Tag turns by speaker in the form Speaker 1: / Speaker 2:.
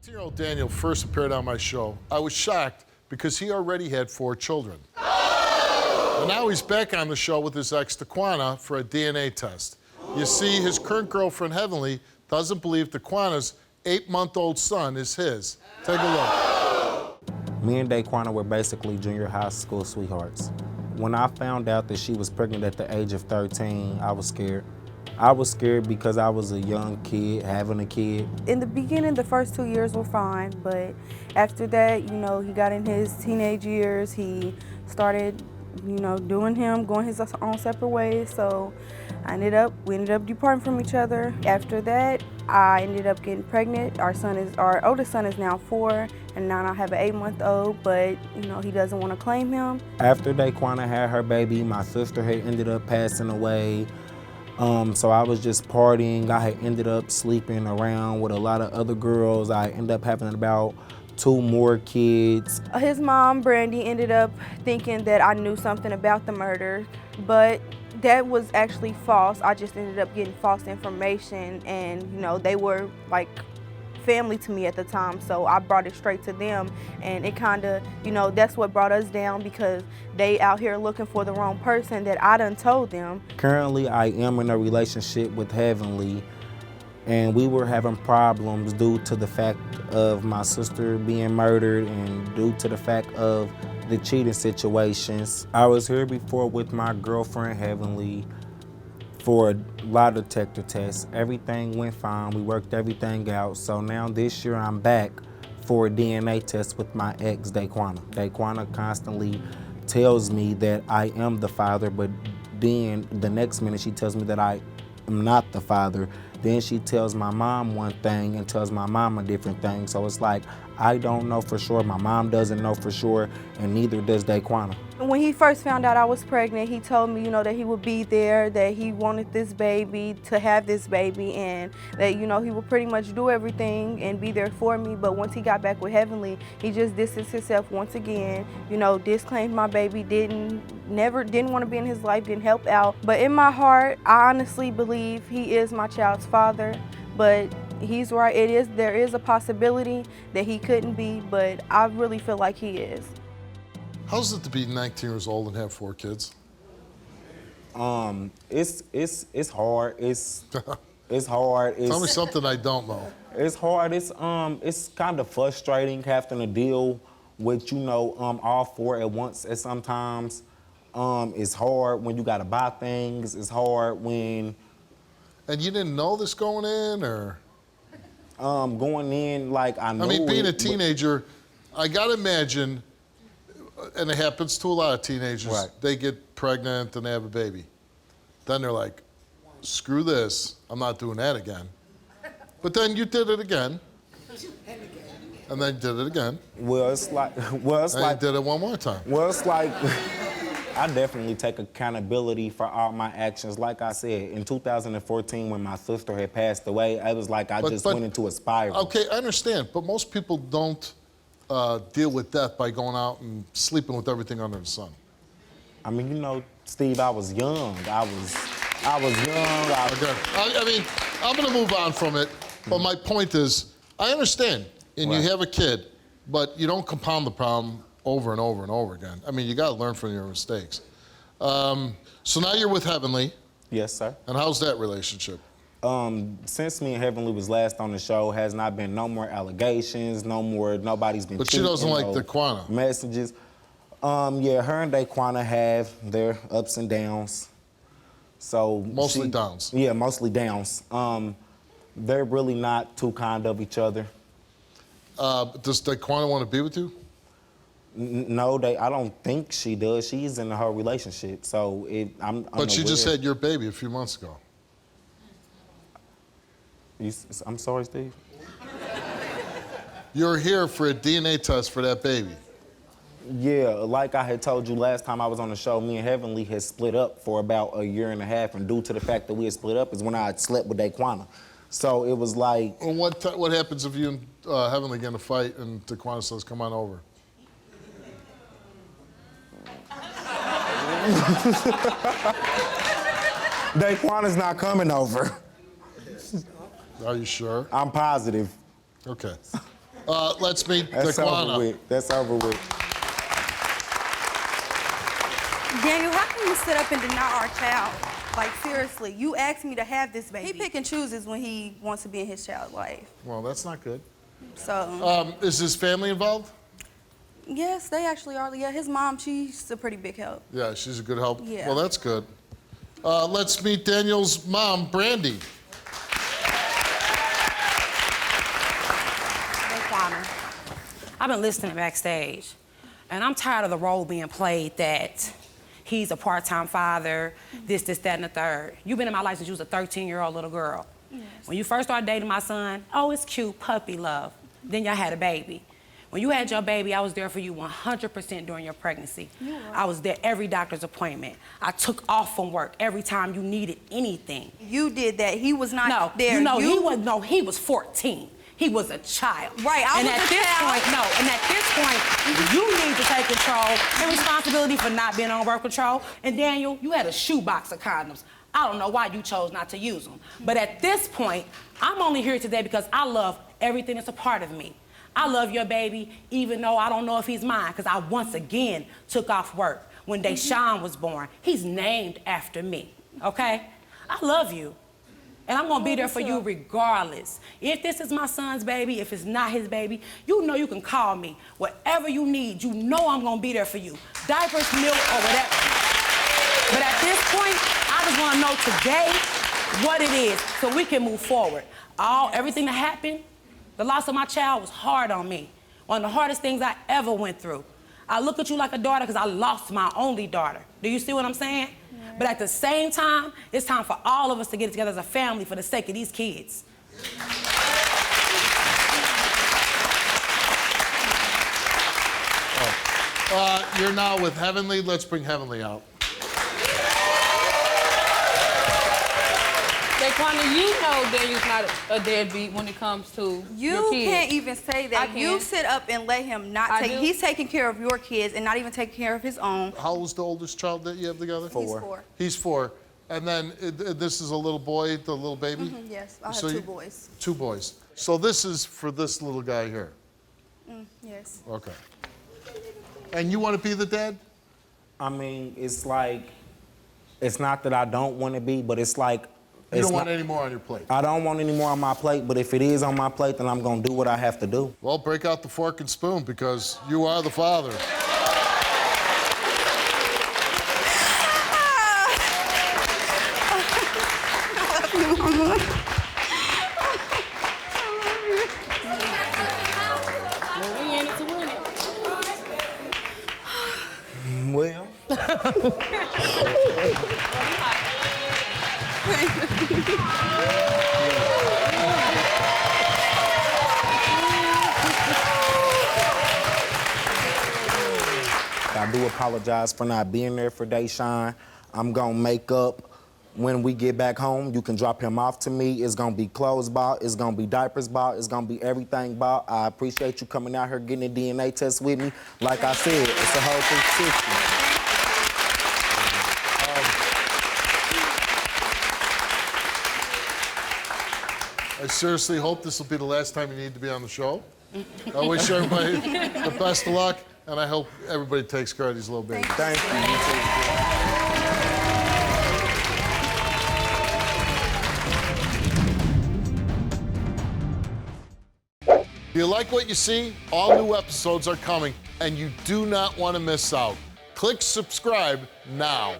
Speaker 1: 19-year-old Daniel first appeared on my show, I was shocked because he already had 4 children. And now he's back on the show with his ex, Daequana, for a DNA test. You see, his current girlfriend, Heavenly, doesn't believe Daequana's 8-month-old son is his. Take a look.
Speaker 2: Me and Daequana were basically junior high school sweethearts. When I found out that she was pregnant at the age of 13, I was scared. I was scared because I was a young kid, having a kid.
Speaker 3: In the beginning, the first 2 years were fine, but after that, he got in his teenage years. He started, doing him, going his own separate ways. So we ended up departing from each other. After that, I ended up getting pregnant. Our oldest son is now 4, and now I have an 8-month-old, but he doesn't want to claim him.
Speaker 2: After Daequana had her baby, my sister had ended up passing away. So I was just partying. I had ended up sleeping around with a lot of other girls. I ended up having about 2 more kids.
Speaker 3: His mom, Brandy, ended up thinking that I knew something about the murder, but that was actually false. I just ended up getting false information, and they were like family to me at the time, so I brought it straight to them, and it kind of, that's what brought us down, because they out here looking for the wrong person that I done told them.
Speaker 2: Currently, I am in a relationship with Heavenly, and we were having problems due to the fact of my sister being murdered and due to the fact of the cheating situations. I was here before with my girlfriend, Heavenly, for a lie detector tests. Everything went fine. We worked everything out. So now this year I'm back for a DNA test with my ex, Daequana. Daequana constantly tells me that I am the father, but then the next minute she tells me that I am not the father. Then she tells my mom one thing and tells my mom a different thing. So it's like, I don't know for sure, my mom doesn't know for sure, and neither does Daequana.
Speaker 3: When he first found out I was pregnant, he told me, that he would be there, that he wanted this baby, to have this baby, and that, he would pretty much do everything and be there for me. But once he got back with Heavenly, he just distanced himself once again, disclaimed my baby, didn't want to be in his life, didn't help out. But in my heart, I honestly believe he is my child's father, but he's right, there is a possibility that he couldn't be, but I really feel like he is.
Speaker 1: How's it to be 19 years old and have 4 kids?
Speaker 2: It's hard. It's hard.
Speaker 1: Tell me something I don't know.
Speaker 2: It's hard. It's kind of frustrating having to deal with all 4 at once. And sometimes it's hard when you gotta buy things. It's hard when.
Speaker 1: And you didn't know this going in, or?
Speaker 2: Going in, like I knew.
Speaker 1: I mean, being
Speaker 2: it,
Speaker 1: a teenager, I gotta imagine, and it happens to a lot of teenagers,
Speaker 2: right.
Speaker 1: They get pregnant and they have a baby. Then they're like, screw this, I'm not doing that again. But then you did it again. And then you did it again.
Speaker 2: It's like.
Speaker 1: And you did it one more time.
Speaker 2: Well, it's like, I definitely take accountability for all my actions. Like I said, in 2014, when my sister had passed away, I was like, I just went into a spiral.
Speaker 1: Okay, I understand, but most people don't deal with death by going out and sleeping with everything under the sun.
Speaker 2: I mean, Steve, I was young. I was young.
Speaker 1: Okay. I mean, I'm gonna move on from it, but my point is, I understand, and
Speaker 2: Right.
Speaker 1: you have a kid, but you don't compound the problem over and over and over again. I mean, you gotta learn from your mistakes. So now you're with Heavenly.
Speaker 2: Yes, sir.
Speaker 1: And how's that relationship?
Speaker 2: Since me and Heavenly was last on the show, has not been no more allegations, nobody's been
Speaker 1: But she
Speaker 2: cheating,
Speaker 1: doesn't like Daequana.
Speaker 2: Messages. Yeah, her and Daequana have their ups and downs. So
Speaker 1: Mostly downs.
Speaker 2: Yeah, mostly downs. They're really not too kind of each other.
Speaker 1: Does Daequana want to be with you?
Speaker 2: No, I don't think she does. She's in her relationship, so I'm
Speaker 1: But she just
Speaker 2: unaware.
Speaker 1: had your baby a few months ago.
Speaker 2: I'm sorry, Steve.
Speaker 1: You're here for a DNA test for that baby.
Speaker 2: Yeah, like I had told you last time I was on the show, me and Heavenly had split up for about a year and a half, and due to the fact that we had split up is when I had slept with Daequana. So it was like...
Speaker 1: And what happens if you and Heavenly get in a fight and Daequana says, come on over?
Speaker 2: Daequana's not coming over.
Speaker 1: Are you sure?
Speaker 2: I'm positive.
Speaker 1: Okay. Let's meet
Speaker 2: That's over
Speaker 1: Daequana.
Speaker 2: with. That's over with.
Speaker 3: Daniel, how can you sit up and deny our child? Like, seriously, you asked me to have this baby. He pick and chooses when he wants to be in his child's life.
Speaker 1: Well, that's not good.
Speaker 3: So,
Speaker 1: Is his family involved?
Speaker 3: yes, they actually are. Yeah, his mom, she's a pretty big help.
Speaker 1: Yeah, she's a good help.
Speaker 3: Yeah.
Speaker 1: Well, that's good. Let's meet Daniel's mom, Brandy.
Speaker 4: Daequana. I've been listening backstage, and I'm tired of the role being played that he's a part-time father, this, that, and the third. You've been in my life since you was a 13-year-old little girl.
Speaker 3: Yes.
Speaker 4: When you first started dating my son, oh, it's cute, puppy love. Then y'all had a baby. When you had your baby, I was there for you 100% during your pregnancy.
Speaker 3: You were.
Speaker 4: I was there every doctor's appointment. I took off from work every time you needed anything.
Speaker 3: You did that. He was not there.
Speaker 4: You know, he was 14. He was a child.
Speaker 3: Right, I
Speaker 4: and
Speaker 3: was
Speaker 4: at
Speaker 3: a
Speaker 4: this
Speaker 3: child.
Speaker 4: point, no, and at this point, you need to take control and responsibility for not being on birth control. And Daniel, you had a shoebox of condoms. I don't know why you chose not to use them. But at this point, I'm only here today because I love everything that's a part of me. I love your baby, even though I don't know if he's mine, because I once again took off work. When Deshaun was born, he's named after me, okay? I love you. And I'm gonna be there for you regardless. If this is my son's baby, if it's not his baby, you know you can call me. Whatever you need, you know I'm gonna be there for you. Diapers, milk, or whatever. But at this point, I just wanna know today what it is so we can move forward. Everything that happened, the loss of my child was hard on me. One of the hardest things I ever went through. I look at you like a daughter because I lost my only daughter. Do you see what I'm saying? Yeah. But at the same time, it's time for all of us to get together as a family for the sake of these kids.
Speaker 1: You're now with Heavenly. Let's bring Heavenly out.
Speaker 5: Daequana, you know Daniel's not a deadbeat when it comes to your kids.
Speaker 3: You can't even say that.
Speaker 5: I can.
Speaker 3: You sit up and let him not take. He's taking care of your kids and not even taking care of his own.
Speaker 1: How old's the oldest child that you have together?
Speaker 2: 4.
Speaker 3: He's 4.
Speaker 1: He's 4. And then this is a little boy, the little baby?
Speaker 3: Yes, I have
Speaker 1: So
Speaker 3: 2 boys.
Speaker 1: 2 boys. So this is for this little guy here.
Speaker 3: Yes.
Speaker 1: Okay. And you want to be the dad?
Speaker 2: I mean, it's like, it's not that I don't want to be, but it's like,
Speaker 1: You don't want any more on your plate?
Speaker 2: I don't want any more on my plate, but if it is on my plate, then I'm gonna do what I have to do.
Speaker 1: Well, break out the fork and spoon because you are the father.
Speaker 4: Well, we in it to win it.
Speaker 2: Well. I do apologize for not being there for Deshaun. I'm gonna make up when we get back home. You can drop him off to me. It's gonna be clothes bought, it's gonna be diapers bought, it's gonna be everything bought. I appreciate you coming out here getting a DNA test with me. Like I said, it's a whole 360.
Speaker 1: I seriously hope this will be the last time you need to be on the show. I wish everybody the best of luck, and I hope everybody takes care of these little babies.
Speaker 2: Thank you.
Speaker 1: If you like what you see, all new episodes are coming, and you do not want to miss out. Click subscribe now.